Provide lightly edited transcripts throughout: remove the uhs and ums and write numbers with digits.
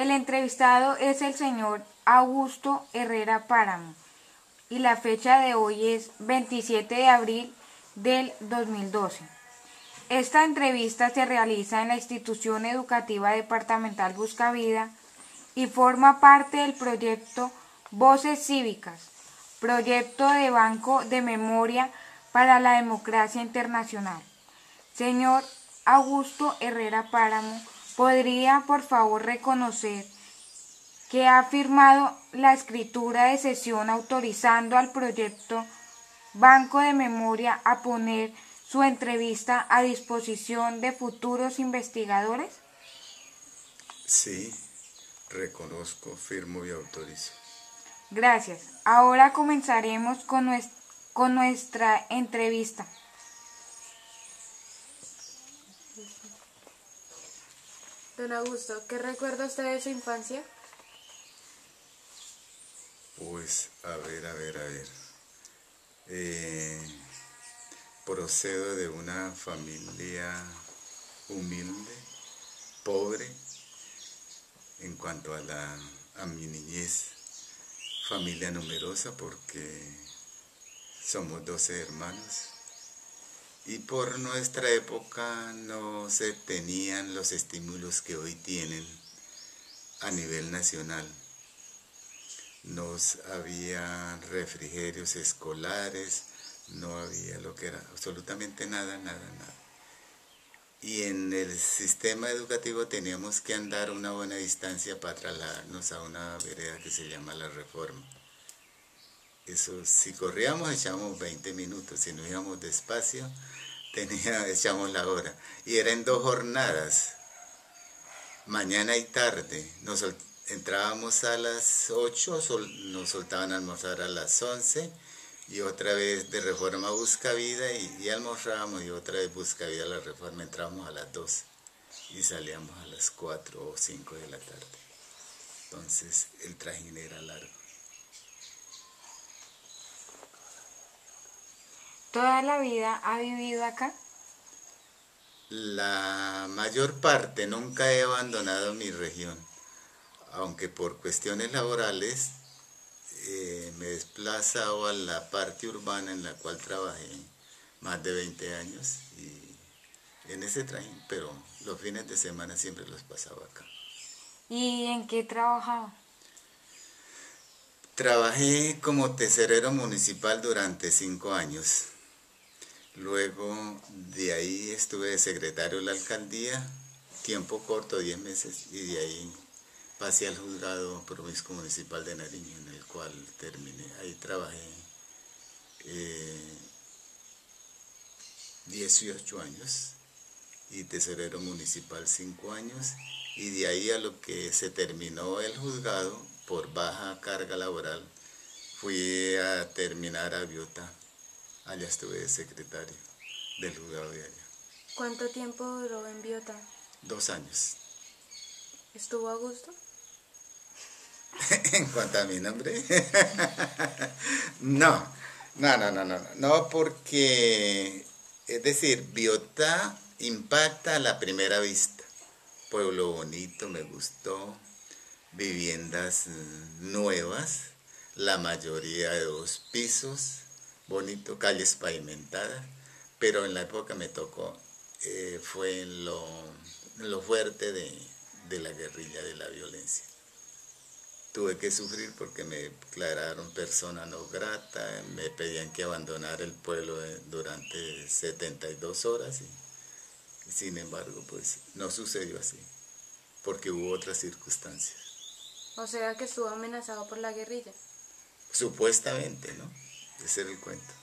El entrevistado es el señor Augusto Herrera Páramo y la fecha de hoy es 27 de abril del 2012. Esta entrevista se realiza en la institución educativa departamental Buscavida y forma parte del proyecto Voces Cívicas, proyecto de Banco de Memoria para la Democracia Internacional. Señor Augusto Herrera Páramo, ¿podría por favor reconocer que ha firmado la escritura de cesión autorizando al proyecto Banco de Memoria a poner su entrevista a disposición de futuros investigadores? Sí, reconozco, firmo y autorizo. Gracias. Ahora comenzaremos con nuestra entrevista. Don Augusto, ¿qué recuerda usted de su infancia? Pues, a ver. Procedo de una familia humilde, pobre, en cuanto a mi niñez. Familia numerosa porque somos 12 hermanos. Y por nuestra época no se tenían los estímulos que hoy tienen a nivel nacional. Nos había refrigerios escolares, no había lo que era absolutamente nada. Y en el sistema educativo teníamos que andar una buena distancia para trasladarnos a una vereda que se llama La Reforma. Eso, si corríamos echábamos 20 minutos, si no íbamos despacio echamos la hora. Y era en 2 jornadas, mañana y tarde. Entrábamos a las 8, nos soltaban a almorzar a las 11 y otra vez de Reforma a Buscavida y almorzábamos y otra vez Buscavida a La Reforma. Entrábamos a las 2 y salíamos a las 4 o 5 de la tarde. Entonces el trajín era largo. ¿Toda la vida ha vivido acá? La mayor parte, nunca he abandonado mi región, aunque por cuestiones laborales me he desplazado a la parte urbana en la cual trabajé más de 20 años y en ese trajín, pero los fines de semana siempre los pasaba acá. ¿Y en qué trabajaba? Trabajé como tesorero municipal durante 5 años. Luego de ahí estuve de secretario de la alcaldía, tiempo corto, 10 meses, y de ahí pasé al juzgado promiscuo municipal de Nariño, en el cual terminé. Ahí trabajé 18 años y tesorero municipal 5 años, y de ahí a lo que se terminó el juzgado por baja carga laboral, fui a terminar a Biota. Allá estuve de secretario del juzgado de allá. ¿Cuánto tiempo duró en Biota? 2 años. ¿Estuvo a gusto? En cuanto a mi nombre, no, porque, es decir, Biota impacta a la primera vista. Pueblo bonito, me gustó, viviendas nuevas, la mayoría de 2 pisos, bonito, calles pavimentadas, pero en la época me tocó, fue en lo fuerte de la guerrilla, de la violencia. Tuve que sufrir porque me declararon persona no grata, me pedían que abandonara el pueblo durante 72 horas y sin embargo pues no sucedió así, porque hubo otras circunstancias. O sea que estuvo amenazado por la guerrilla. Supuestamente, ¿no? Ese era el cuento.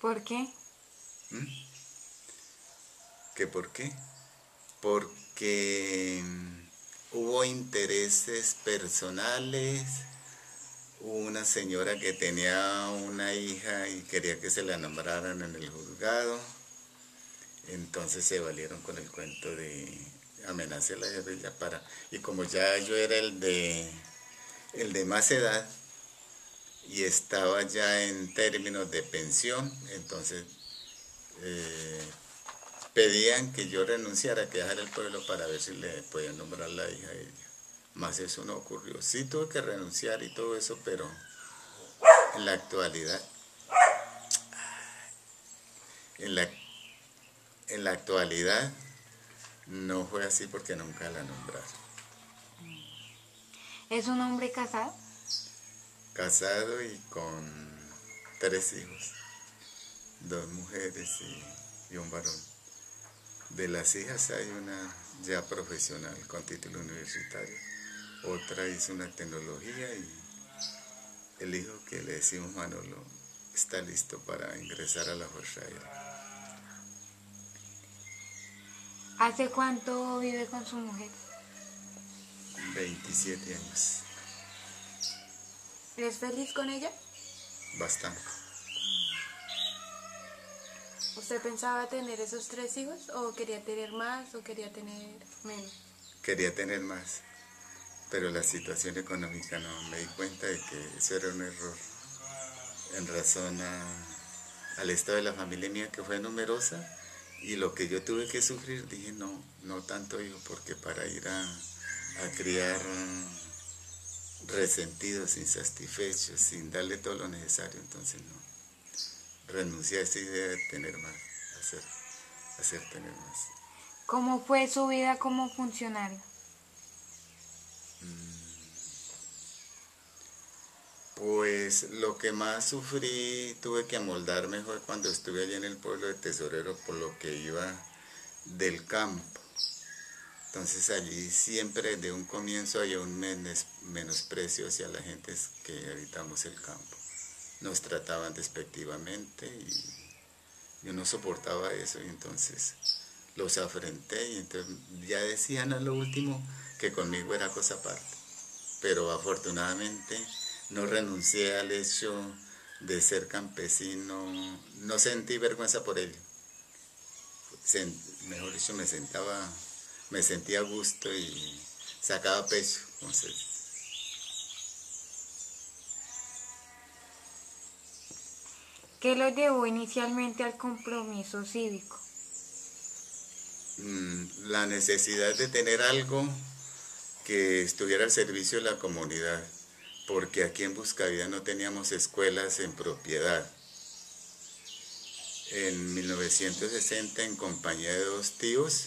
¿Por qué? ¿Qué por qué? Porque hubo intereses personales, hubo una señora que tenía una hija y quería que se la nombraran en el juzgado, entonces se valieron con el cuento de amenaza a la guerrilla y como ya yo era el de más edad y estaba ya en términos de pensión, entonces pedían que yo renunciara, que dejara el pueblo para ver si le podían nombrar la hija a ella. Más eso no ocurrió. Sí tuve que renunciar y todo eso, pero en la actualidad, en la, en la actualidad no fue así porque nunca la nombraron. ¿Es un hombre casado? Casado y con 3 hijos, 2 mujeres y un varón. De las hijas hay una ya profesional con título universitario, otra hizo una tecnología y el hijo que le decimos Manolo está listo para ingresar a la Fuerza Aérea. ¿Hace cuánto vive con su mujer? 27 años, ¿Es feliz con ella? bastante. ¿Usted pensaba tener esos 3 hijos o quería tener más o quería tener menos? Quería tener más, pero la situación económica no, me di cuenta de que eso era un error en razón al estado de la familia mía que fue numerosa y lo que yo tuve que sufrir, dije no tanto hijo, porque para ir a criar resentidos, insatisfechos, sin darle todo lo necesario, entonces no, renuncié a esa idea de tener más, hacer tener más. ¿Cómo fue su vida como funcionario? Pues lo que más sufrí, tuve que amoldarme fue cuando estuve allí en el pueblo de Tesorero, por lo que iba del campo. Entonces allí siempre de un comienzo había un menosprecio hacia la gente que habitamos el campo. Nos trataban despectivamente y yo no soportaba eso y entonces los afrenté y entonces ya decían a lo último que conmigo era cosa aparte. Pero afortunadamente no renuncié al hecho de ser campesino, no sentí vergüenza por ello. Mejor dicho, me sentía a gusto y sacaba pecho. Entonces, ¿Qué lo llevó inicialmente al compromiso cívico? la necesidad de tener algo que estuviera al servicio de la comunidad, porque aquí en Buscavida no teníamos escuelas en propiedad. En 1960, en compañía de 2 tíos,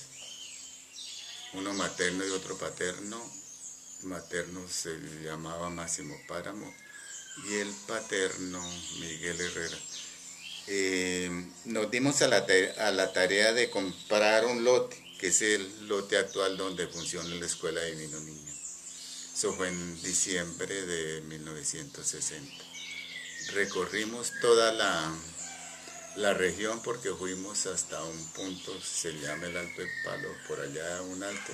uno materno y otro paterno, materno se llamaba Máximo Páramo y el paterno Miguel Herrera, nos dimos a la tarea de comprar un lote, que es el lote actual donde funciona la Escuela Divino Niño. Eso fue en diciembre de 1960. Recorrimos toda la región porque fuimos hasta un punto, se llama el Alto del Palo, por allá un alto,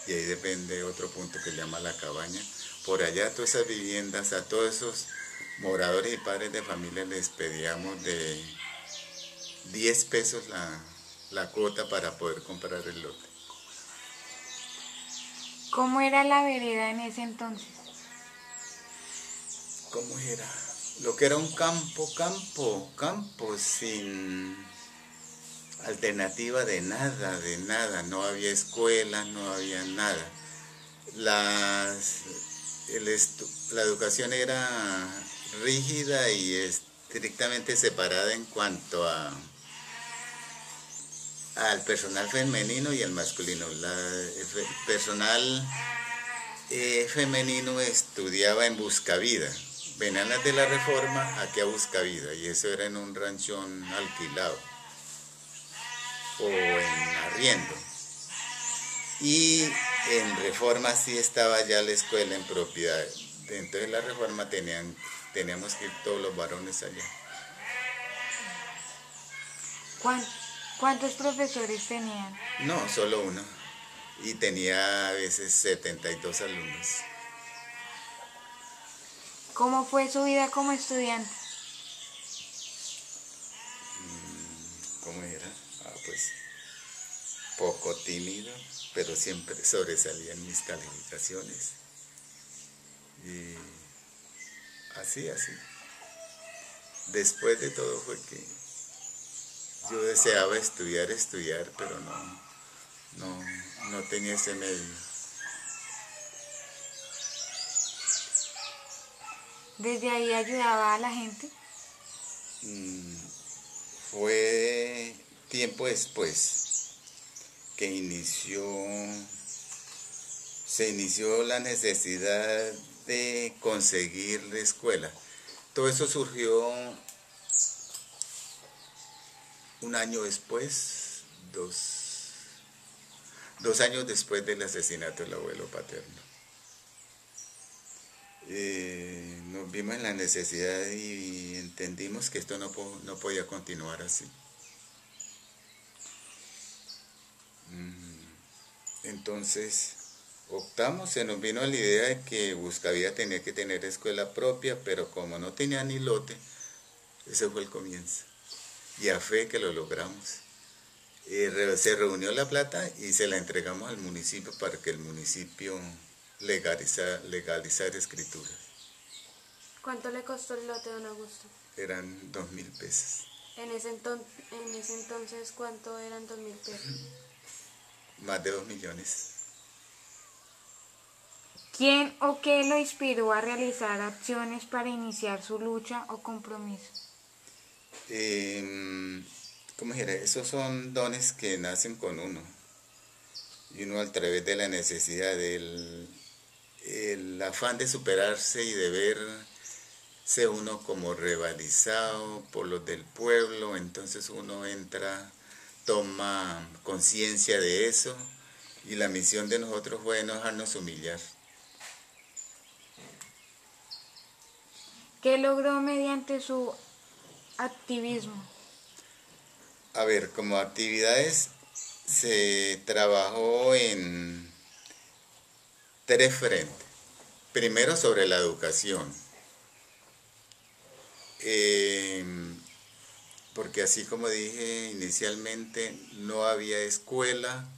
y ahí depende otro punto que se llama La Cabaña. Por allá todas esas viviendas, a todos esos moradores y padres de familia les pedíamos de 10 pesos la cuota para poder comprar el lote. ¿Cómo era la vereda en ese entonces? ¿Cómo era? Lo que era un campo sin alternativa de nada, no había escuelas, no había nada. La educación era rígida y estrictamente separada en cuanto al personal femenino y el masculino. El personal femenino estudiaba en Buscavida, venían las de la Reforma aquí a Buscavida y eso era en un ranchón alquilado o en arriendo. Y en Reforma sí estaba ya la escuela en propiedad. Dentro de la Reforma teníamos que ir todos los varones allá. ¿Cuántos profesores tenían? No, solo uno. Y tenía a veces 72 alumnos. ¿Cómo fue su vida como estudiante? ¿Cómo era? Pues poco tímido, pero siempre sobresalían mis calificaciones. Y así. Después de todo fue que Yo deseaba estudiar, pero no tenía ese medio. ¿Desde ahí ayudaba a la gente? Mm, Fue tiempo después que se inició la necesidad de conseguir la escuela. Todo eso surgió un año después, dos años después del asesinato del abuelo paterno. Nos vimos en la necesidad y entendimos que esto no podía continuar así. Entonces optamos, se nos vino la idea de que Buscavía tenía que tener escuela propia, pero como no tenía ni lote, ese fue el comienzo. Y a fe que lo logramos. Se reunió la plata y se la entregamos al municipio para que el municipio legalizara escrituras. ¿Cuánto le costó el lote, don Augusto? Eran 2.000 pesos. En ese entonces, ¿cuánto eran 2.000 pesos? Más de 2 millones. ¿Quién o qué lo inspiró a realizar acciones para iniciar su lucha o compromiso? ¿Cómo dijera? Esos son dones que nacen con uno. Y uno a través de la necesidad, el afán de superarse y de verse uno como rivalizado por los del pueblo, entonces uno entra, toma conciencia de eso y la misión de nosotros fue no dejarnos humillar. ¿Qué logró mediante su activismo? A ver, como actividades se trabajó en 3 frentes. Primero sobre la educación, porque así como dije inicialmente, no había escuela,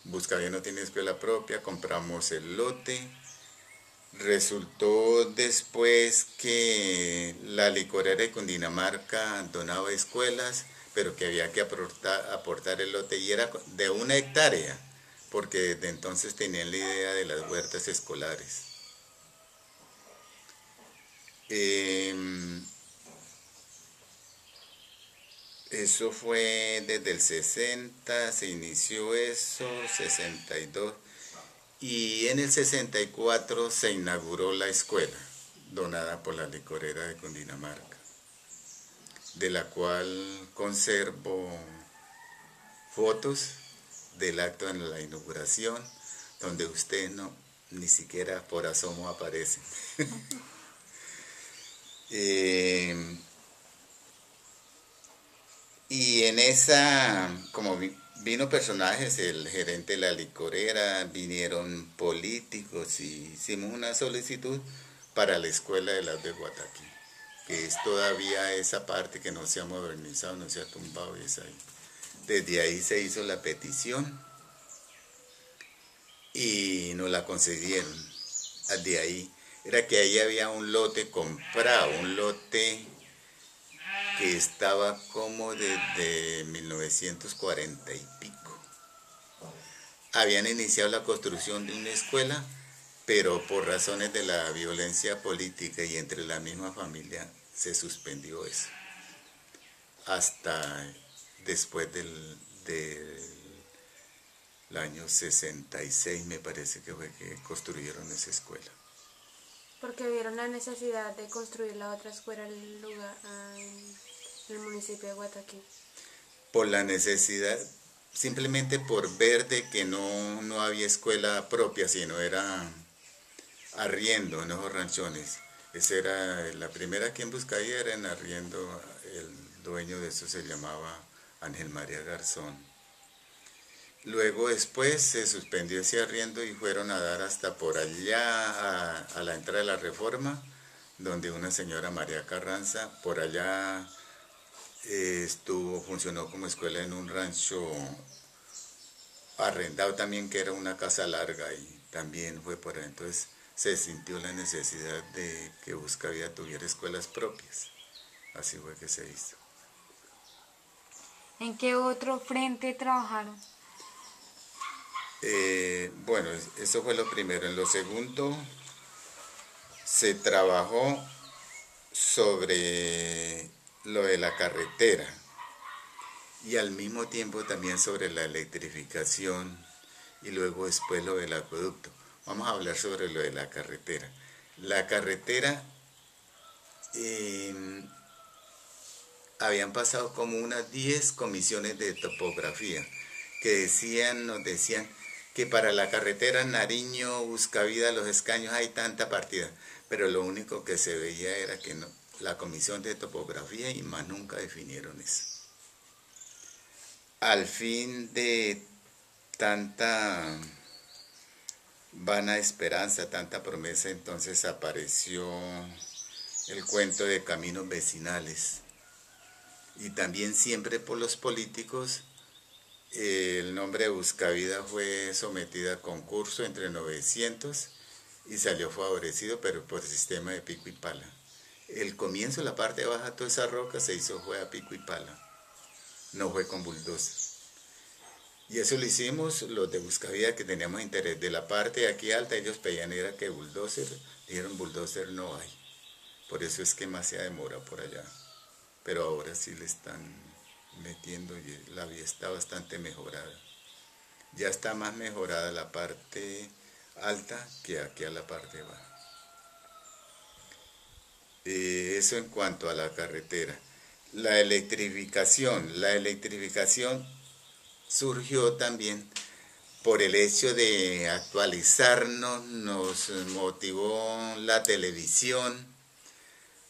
Buscavía no tiene escuela propia, compramos el lote. Resultó después que la licorera de Cundinamarca donaba escuelas, pero que había que aportar el lote y era de 1 hectárea, porque desde entonces tenían la idea de las huertas escolares. Eso fue desde el 60, se inició eso, 62. Y en el 64 se inauguró la escuela, donada por la licorera de Cundinamarca, de la cual conservo fotos del acto de la inauguración, donde ustedes ni siquiera por asomo aparecen. Y en esa, como vino personajes, el gerente de la licorera, vinieron políticos y hicimos una solicitud para la escuela de las de Guataquí, que es todavía esa parte que no se ha modernizado, no se ha tumbado y es ahí. Desde ahí se hizo la petición y nos la concedieron. De ahí era que ahí había un lote comprado, un lote que estaba como desde 1940 y pico. Habían iniciado la construcción de una escuela, pero por razones de la violencia política y entre la misma familia se suspendió eso. Hasta después del año 66 me parece que fue que construyeron esa escuela. Porque vieron la necesidad de construir la otra escuela en el municipio de Guataquí. Por la necesidad, simplemente por ver de que no había escuela propia, sino era arriendo en esos ranchones. Esa era la primera que en Buscavía, era en arriendo. El dueño de eso se llamaba Ángel María Garzón. Luego después se suspendió ese arriendo y fueron a dar hasta por allá a la entrada de la Reforma, donde una señora María Carranza, por allá funcionó como escuela en un rancho arrendado también, que era una casa larga, y también fue por ahí. Entonces se sintió la necesidad de que Buscavía tuviera escuelas propias. Así fue que se hizo. ¿En qué otro frente trabajaron? Bueno, eso fue lo primero. En lo segundo, se trabajó sobre lo de la carretera y al mismo tiempo también sobre la electrificación y luego después lo del acueducto. Vamos a hablar sobre lo de la carretera. La carretera, habían pasado como unas 10 comisiones de topografía que nos decían que para la carretera Nariño, Buscavida, Los Escaños hay tanta partida, pero lo único que se veía era que no, la comisión de topografía y más nunca definieron eso. Al fin de tanta vana esperanza, tanta promesa, entonces apareció el cuento de caminos vecinales. Y también siempre por los políticos, el nombre de Buscavida fue sometida a concurso entre 900 y salió favorecido, pero por el sistema de pico y pala. El comienzo, la parte baja, toda esa roca se hizo fue a pico y pala, no fue con bulldozer. Y eso lo hicimos los de Buscavida que teníamos interés. De la parte de aquí alta ellos pedían era que bulldozer, dijeron bulldozer no hay. Por eso es que más se demora por allá. Pero ahora sí le están metiendo y la vía está bastante mejorada. Ya está más mejorada la parte alta que aquí a la parte baja. Eso en cuanto a la carretera. La electrificación surgió también por el hecho de actualizarnos, nos motivó la televisión,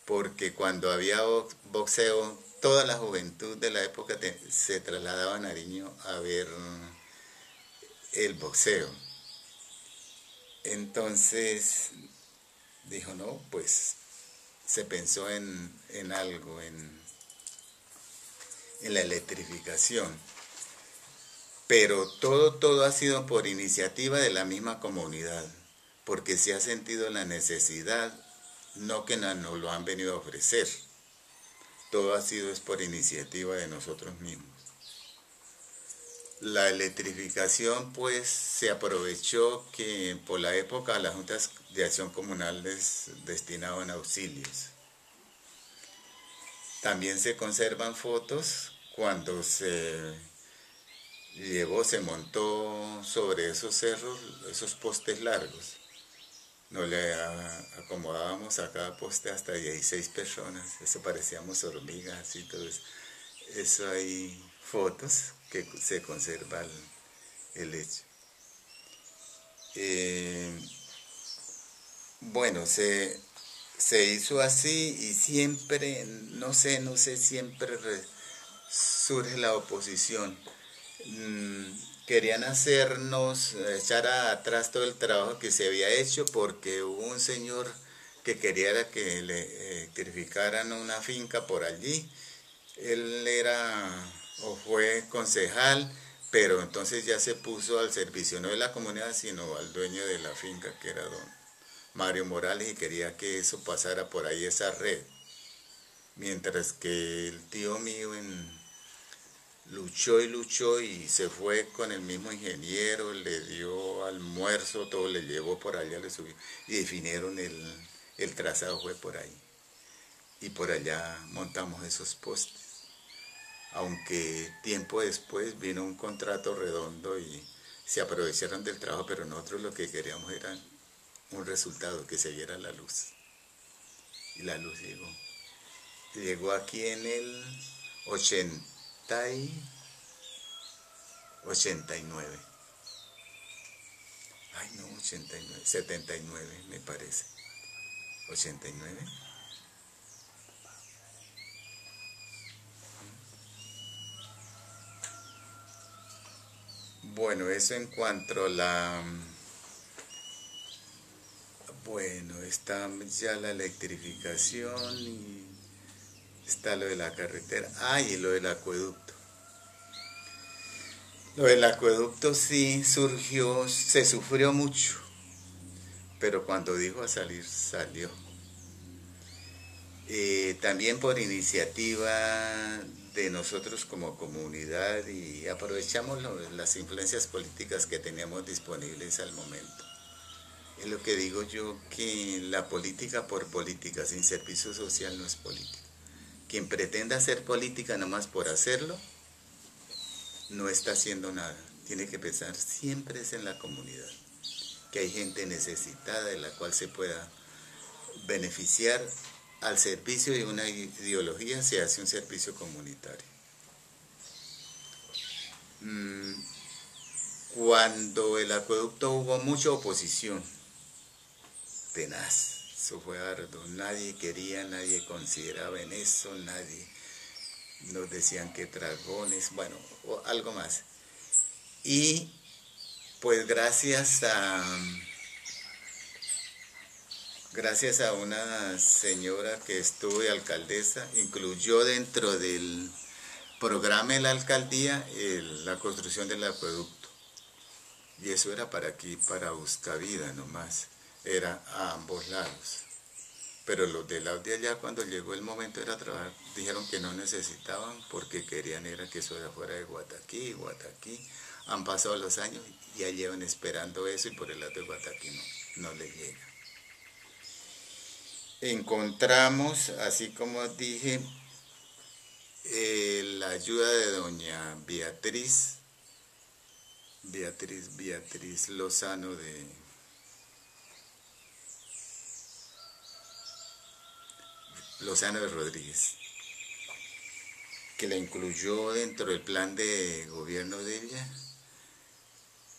porque cuando había boxeo, toda la juventud de la época se trasladaba a Nariño a ver el boxeo. Entonces dijo, no, pues se pensó en algo, en la electrificación. Pero todo ha sido por iniciativa de la misma comunidad, porque se ha sentido la necesidad, no que nos lo han venido a ofrecer. Todo ha sido es por iniciativa de nosotros mismos. La electrificación pues se aprovechó que por la época las juntas de acción comunal les destinaban auxilios. También se conservan fotos cuando se montó sobre esos cerros, esos postes largos. Nos le acomodábamos a cada poste hasta 16 personas, eso parecíamos hormigas, así todo eso. Eso hay fotos que se conserva el hecho. Bueno, se hizo así y siempre, no sé, siempre surge la oposición. Querían hacernos echar atrás todo el trabajo que se había hecho porque hubo un señor que quería que le electrificaran una finca por allí. Él era o fue concejal, pero entonces ya se puso al servicio no de la comunidad, sino al dueño de la finca, que era don Mario Morales, y quería que eso pasara por ahí, esa red. Mientras que el tío mío luchó y se fue con el mismo ingeniero, le dio almuerzo, todo le llevó por allá, le subió y definieron el trazado, fue por ahí. Y por allá montamos esos postes. Aunque tiempo después vino un contrato redondo y se aprovecharon del trabajo, pero nosotros lo que queríamos era un resultado, que se viera la luz. Y la luz llegó. Llegó aquí en el 89. Ay, no, 89, 79 me parece. 89. Bueno, eso en cuanto a la... Bueno, está ya la electrificación y está lo de la carretera. Ah, y lo del acueducto. Lo del acueducto sí surgió, se sufrió mucho, pero cuando dijo a salir, salió. También por iniciativa de nosotros como comunidad y aprovechamos las influencias políticas que teníamos disponibles al momento. Es lo que digo yo, que la política por política, sin servicio social no es política. Quien pretenda hacer política nomás por hacerlo, no está haciendo nada. Tiene que pensar siempre es en la comunidad, que hay gente necesitada de la cual se pueda beneficiar. Al servicio de una ideología se hace un servicio comunitario. Cuando el acueducto hubo mucha oposición, tenaz, eso fue arduo, nadie quería, nadie consideraba en eso, nadie, nos decían que dragones, bueno, o algo más. Y pues gracias a una señora que estuvo de alcaldesa, incluyó dentro del programa de la alcaldía la construcción del acueducto. Y eso era para aquí, para Buscavida nomás, era a ambos lados. Pero los del lado de allá, cuando llegó el momento de trabajar, dijeron que no necesitaban porque querían era que eso era fuera de Guataquí. Han pasado los años y ya llevan esperando eso y por el lado de Guataquí no les llega. Encontramos, así como dije, la ayuda de doña Beatriz Lozano de Rodríguez, que la incluyó dentro del plan de gobierno de ella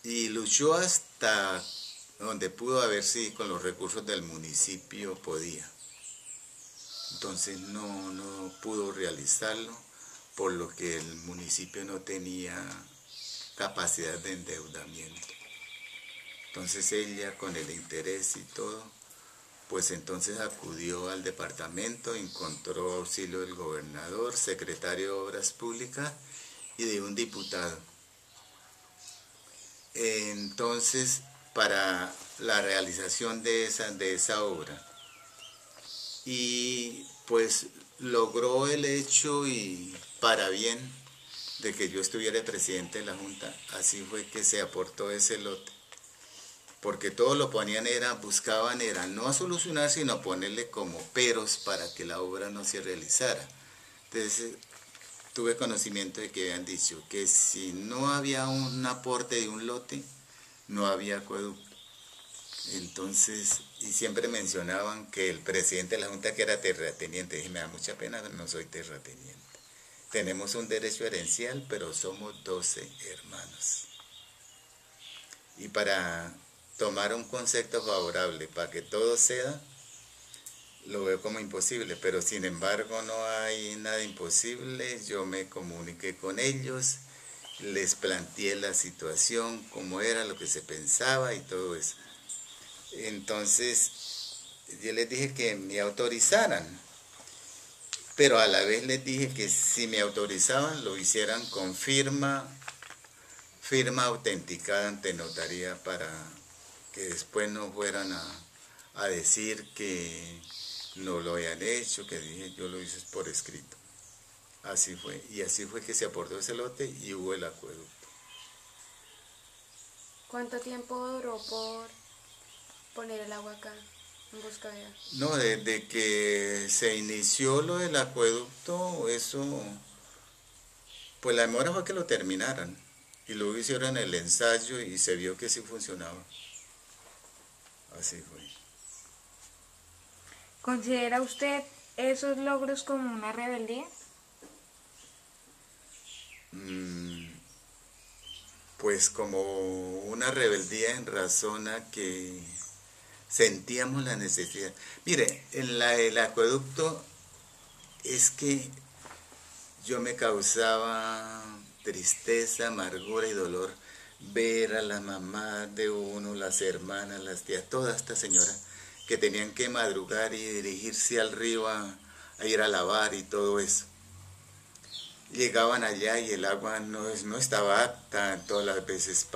y luchó hasta donde pudo, a ver si con los recursos del municipio podía. Entonces no pudo realizarlo, por lo que el municipio no tenía capacidad de endeudamiento. Entonces ella, con el interés y todo, pues entonces acudió al departamento, encontró auxilio del gobernador, secretario de Obras Públicas y de un diputado. Entonces, para la realización de esa obra. Y pues logró el hecho y para bien de que yo estuviera de presidente de la Junta, así fue que se aportó ese lote. Porque todos lo ponían, buscaban no solucionar, sino ponerle como peros para que la obra no se realizara. Entonces tuve conocimiento de que habían dicho que si no había un aporte de un lote, no había acueducto. Entonces, y siempre mencionaban que el presidente de la Junta que era terrateniente, dije, me da mucha pena, no soy terrateniente. Tenemos un derecho herencial, pero somos 12 hermanos. Y para tomar un concepto favorable, para que todo sea, lo veo como imposible, pero sin embargo no hay nada imposible. Yo me comuniqué con ellos, les planteé la situación, cómo era, lo que se pensaba y todo eso. Entonces yo les dije que me autorizaran, pero a la vez les dije que si me autorizaban lo hicieran con firma autenticada ante notaría, para que después no fueran a decir que no lo habían hecho, que dije yo lo hice por escrito. Así fue, y así fue que se aportó ese lote y hubo el acueducto. ¿Cuánto tiempo duró por poner el agua acá en Buscavida? No, desde que se inició lo del acueducto, eso, pues la demora fue que lo terminaran. Y luego hicieron el ensayo y se vio que sí funcionaba. Así fue. ¿Considera usted esos logros como una rebeldía? Pues como una rebeldía en razón a que sentíamos la necesidad. Mire, en el acueducto es que yo me causaba tristeza, amargura y dolor ver a la mamá de uno, las hermanas, las tías, todas estas señoras que tenían que madrugar y dirigirse al río a ir a lavar y todo eso. Llegaban allá y el agua no estaba apta todas las veces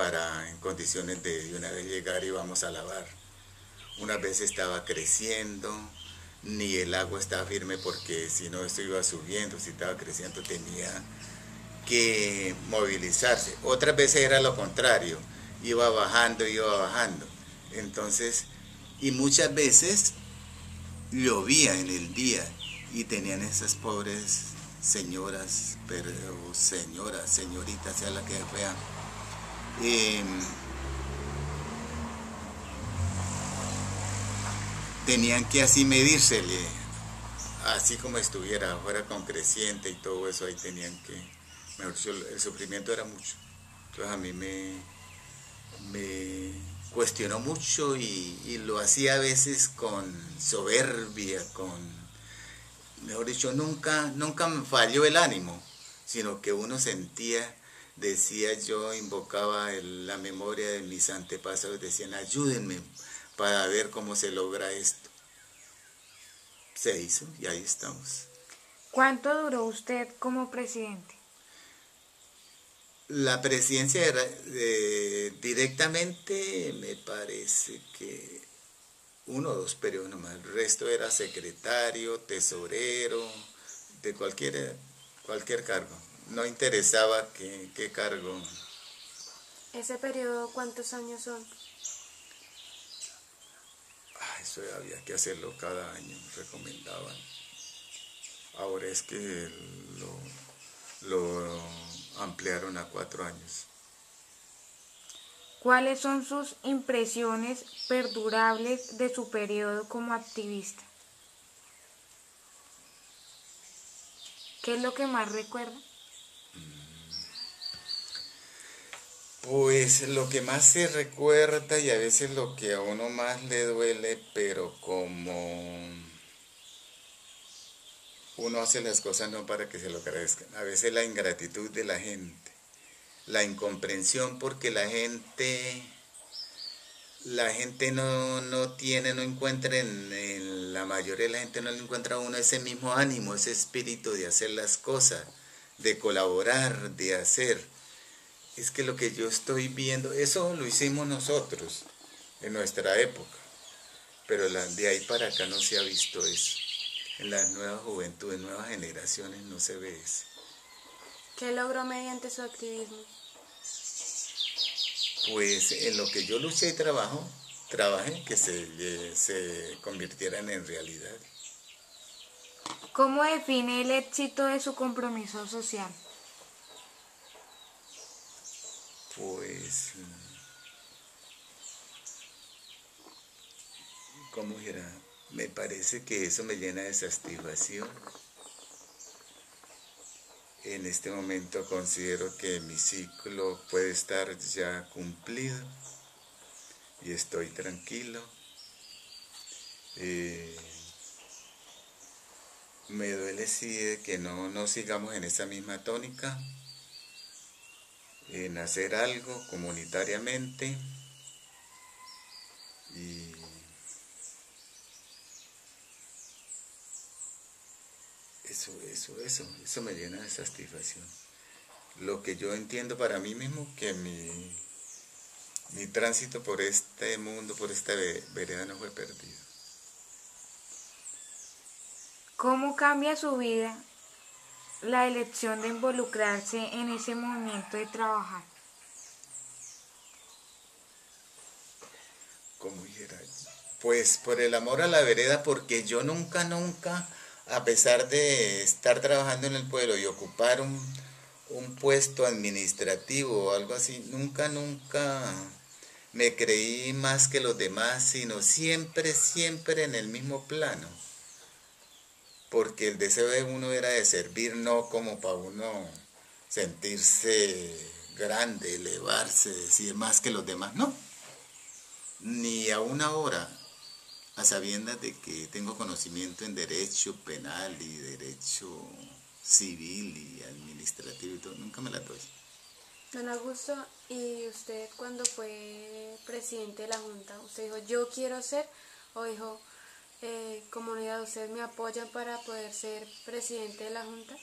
en condiciones de una vez llegar y vamos a lavar. Una vez estaba creciendo, ni el agua estaba firme porque si no esto iba subiendo, si estaba creciendo tenía que movilizarse. Otras veces era lo contrario, iba bajando, iba bajando. Entonces, y muchas veces llovía en el día y tenían esas pobres señoras, pero señoras, señoritas, sea la que vean, tenían que así medírsele, así como estuviera, fuera con creciente y todo eso, ahí tenían que, mejor dicho, el sufrimiento era mucho. Entonces a mí me cuestionó mucho y lo hacía a veces con soberbia, mejor dicho, nunca me falló el ánimo, sino que uno sentía, decía yo, invocaba la memoria de mis antepasados, decían, ayúdenme para ver cómo se logra esto. Se hizo y ahí estamos. ¿Cuánto duró usted como presidente? La presidencia era, directamente me parece que 1 o 2 periodos nomás, el resto era secretario, tesorero, de cualquier cargo. No interesaba qué cargo. ¿Ese periodo cuántos años son? Eso había que hacerlo cada año, recomendaban. Ahora es que lo ampliaron a 4 años. ¿Cuáles son sus impresiones perdurables de su periodo como activista? ¿Qué es lo que más recuerda? Pues lo que más se recuerda y a veces lo que a uno más le duele, pero como uno hace las cosas no para que se lo agradezcan. A veces la ingratitud de la gente, la incomprensión porque la gente no encuentra en la mayoría de la gente no le encuentra a uno ese mismo ánimo, ese espíritu de hacer las cosas, de colaborar, de hacer. Es que lo que yo estoy viendo, eso lo hicimos nosotros en nuestra época, pero de ahí para acá no se ha visto eso. En las nuevas juventudes, nuevas generaciones no se ve eso. ¿Qué logró mediante su activismo? Pues en lo que yo luché y trabajé que se convirtieran en realidad. ¿Cómo define el éxito de su compromiso social? Pues, ¿cómo era? Me parece que eso me llena de satisfacción. En este momento considero que mi ciclo puede estar ya cumplido y estoy tranquilo. Me duele sí de que no sigamos en esa misma tónica, en hacer algo comunitariamente y eso me llena de satisfacción. Lo que yo entiendo para mí mismo, que mi tránsito por este mundo, por esta vereda no fue perdido. ¿Cómo cambia su vida la elección de involucrarse en ese movimiento de trabajar? ¿Cómo dijera? Pues por el amor a la vereda, porque yo nunca, a pesar de estar trabajando en el pueblo y ocupar un puesto administrativo o algo así, nunca me creí más que los demás, sino siempre en el mismo plano. Porque el deseo de uno era de servir, no como para uno sentirse grande, elevarse, decir más que los demás, no. Ni a una hora, a sabiendas de que tengo conocimiento en derecho penal y derecho civil y administrativo y todo, nunca me la doy. Don Augusto, ¿y usted cuando fue presidente de la Junta, usted dijo, yo quiero ser, o dijo, comunidad, ustedes me apoyan para poder ser presidente de la Junta?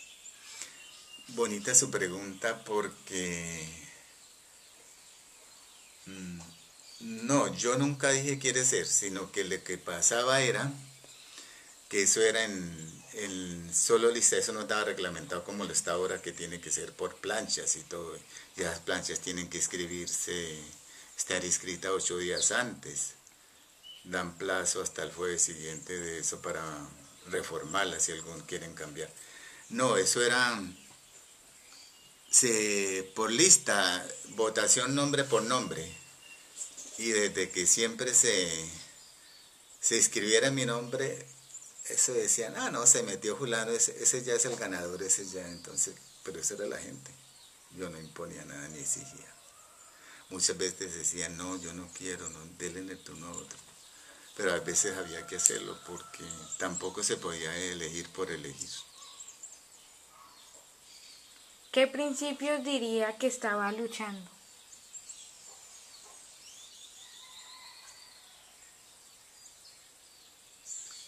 Bonita su pregunta porque no, yo nunca dije quiere ser, sino que lo que pasaba era que eso era en solo lista, eso no estaba reglamentado como lo está ahora, que tiene que ser por planchas y todo, y las planchas tienen que estar escritas 8 días antes, dan plazo hasta el jueves siguiente de eso para reformarlas si algún quieren cambiar. No, eso era por lista, votación nombre por nombre, y desde que siempre se escribiera mi nombre, eso decían, ah, no, se metió fulano, ese ya es el ganador, ese ya, entonces, pero eso era la gente, yo no imponía nada ni exigía. Muchas veces decían, no, yo no quiero, no, denle el turno a otro, pero a veces había que hacerlo porque tampoco se podía elegir por elegir. ¿Qué principios diría que estaba luchando?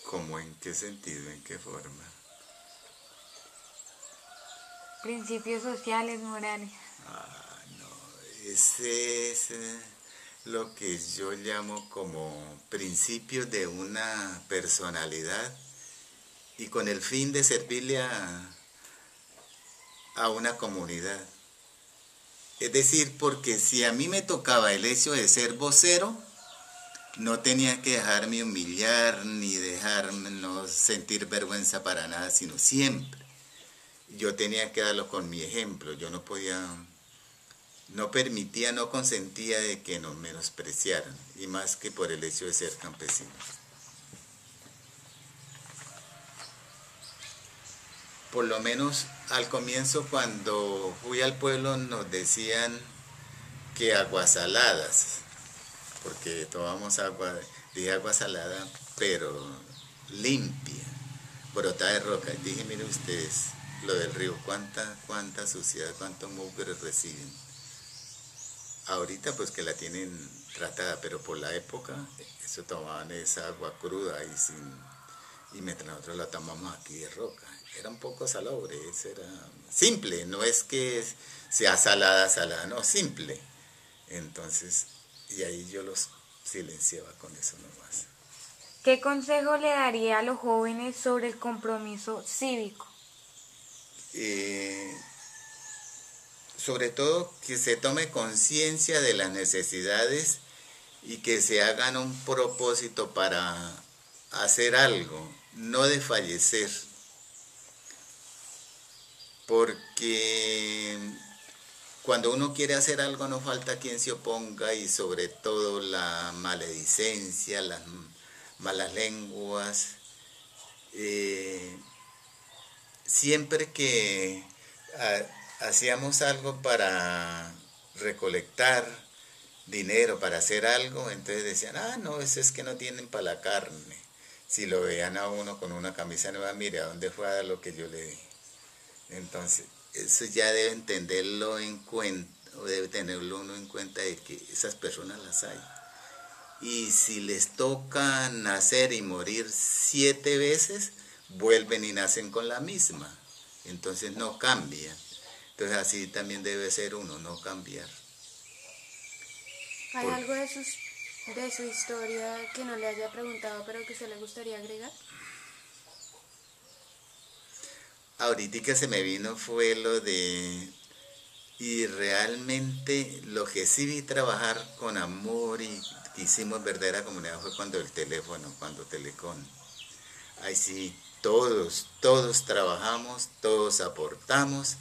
¿Cómo, en qué sentido, en qué forma? Principios sociales, morales. Ah, no, ese es lo que yo llamo como principios de una personalidad y con el fin de servirle a una comunidad. Es decir, porque si a mí me tocaba el hecho de ser vocero, no tenía que dejarme humillar ni dejarme no sentir vergüenza para nada, sino siempre. Yo tenía que darlo con mi ejemplo, yo no podía, no permitía, no consentía de que nos menospreciaran, y más que por el hecho de ser campesino. Por lo menos al comienzo cuando fui al pueblo nos decían que aguas saladas, porque tomamos agua, dije agua salada, pero limpia, brotada de roca. Y dije, miren ustedes, lo del río, cuánta suciedad, cuánto mugre reciben. Ahorita pues que la tienen tratada, pero por la época, eso tomaban esa agua cruda y mientras nosotros la tomamos aquí de roca. Era un poco salobre, eso era simple, no es que sea salada, no, simple. Entonces, y ahí yo los silenciaba con eso nomás. ¿Qué consejo le daría a los jóvenes sobre el compromiso cívico? Sobre todo que se tome conciencia de las necesidades y que se hagan un propósito para hacer algo, no de fallecer. Porque cuando uno quiere hacer algo no falta quien se oponga y sobre todo la maledicencia, las malas lenguas. Siempre que hacíamos algo para recolectar dinero, para hacer algo, entonces decían, ah, no, eso es que no tienen para la carne. Si lo veían a uno con una camisa nueva, mire, ¿a dónde fue a dar lo que yo le di? Entonces, eso ya debe entenderlo en cuenta, o debe tenerlo uno en cuenta de que esas personas las hay. Y si les toca nacer y morir 7 veces, vuelven y nacen con la misma. Entonces no cambia. Entonces así también debe ser uno, no cambiar. ¿Hay algo de su historia que no le haya preguntado, pero que se le gustaría agregar? Ahorita que se me vino fue lo de, y realmente lo que sí vi trabajar con amor y que hicimos verdadera comunidad fue cuando el teléfono, cuando Telecom. Ahí sí, todos trabajamos, todos aportamos,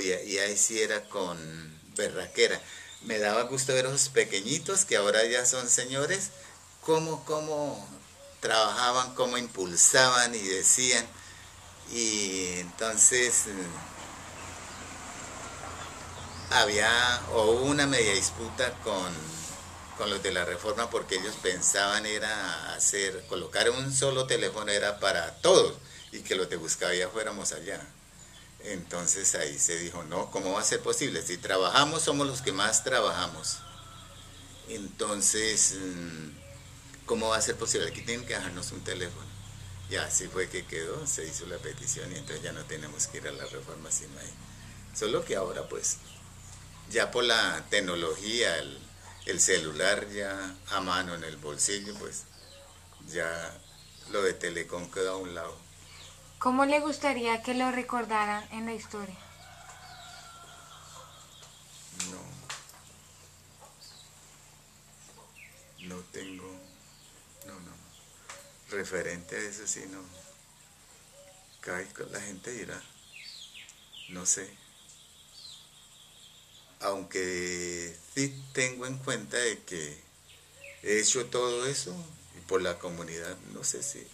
y ahí sí era con berraquera. Me daba gusto ver a esos pequeñitos que ahora ya son señores, cómo trabajaban, cómo impulsaban y decían. Y entonces hubo una media disputa con los de la reforma porque ellos pensaban era colocar un solo teléfono era para todos y que los de Buscavía fuéramos allá. Entonces ahí se dijo, no, ¿cómo va a ser posible? Si trabajamos somos los que más trabajamos. Entonces, ¿cómo va a ser posible? Aquí tienen que dejarnos un teléfono. Ya así fue que quedó, se hizo la petición y entonces ya no tenemos que ir a la reforma sino ahí. Solo que ahora pues, ya por la tecnología, el celular ya a mano en el bolsillo, pues ya lo de Telecom quedó a un lado. ¿Cómo le gustaría que lo recordaran en la historia? No tengo, no. Referente a eso sí no. La gente dirá, no sé. Aunque sí tengo en cuenta de que he hecho todo eso y por la comunidad, no sé si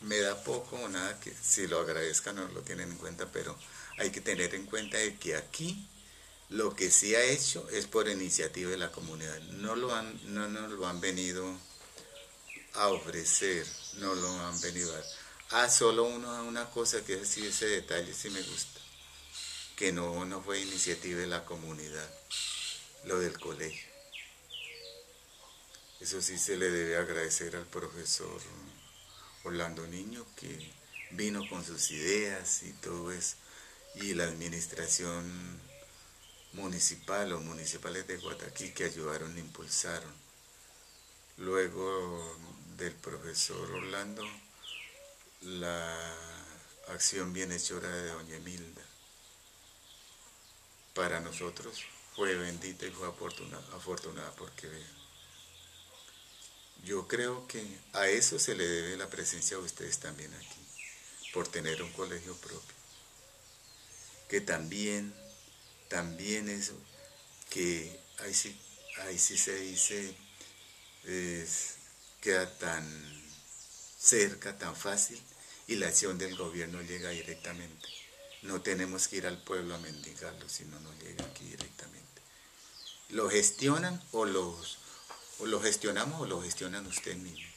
me da poco o nada que si lo agradezcan o no lo tienen en cuenta, pero hay que tener en cuenta de que aquí lo que sí ha hecho es por iniciativa de la comunidad. No nos lo han venido a ofrecer, no lo han venido a dar. Solo una cosa que es así, ese detalle sí me gusta, que no fue iniciativa de la comunidad, lo del colegio. Eso sí se le debe agradecer al profesor Orlando Niño, que vino con sus ideas y todo eso, y la administración municipal o municipales de Guataquí que ayudaron e impulsaron. Luego del profesor Orlando, la acción bienhechora de doña Emilda. Para nosotros fue bendita y fue afortunada porque yo creo que a eso se le debe la presencia de ustedes también aquí, por tener un colegio propio. Que también eso, que ahí sí se dice, queda tan cerca, tan fácil, y la acción del gobierno llega directamente. No tenemos que ir al pueblo a mendigarlo, sino nos llega aquí directamente. ¿Lo gestionan o lo gestionamos o lo gestionan ustedes mismos?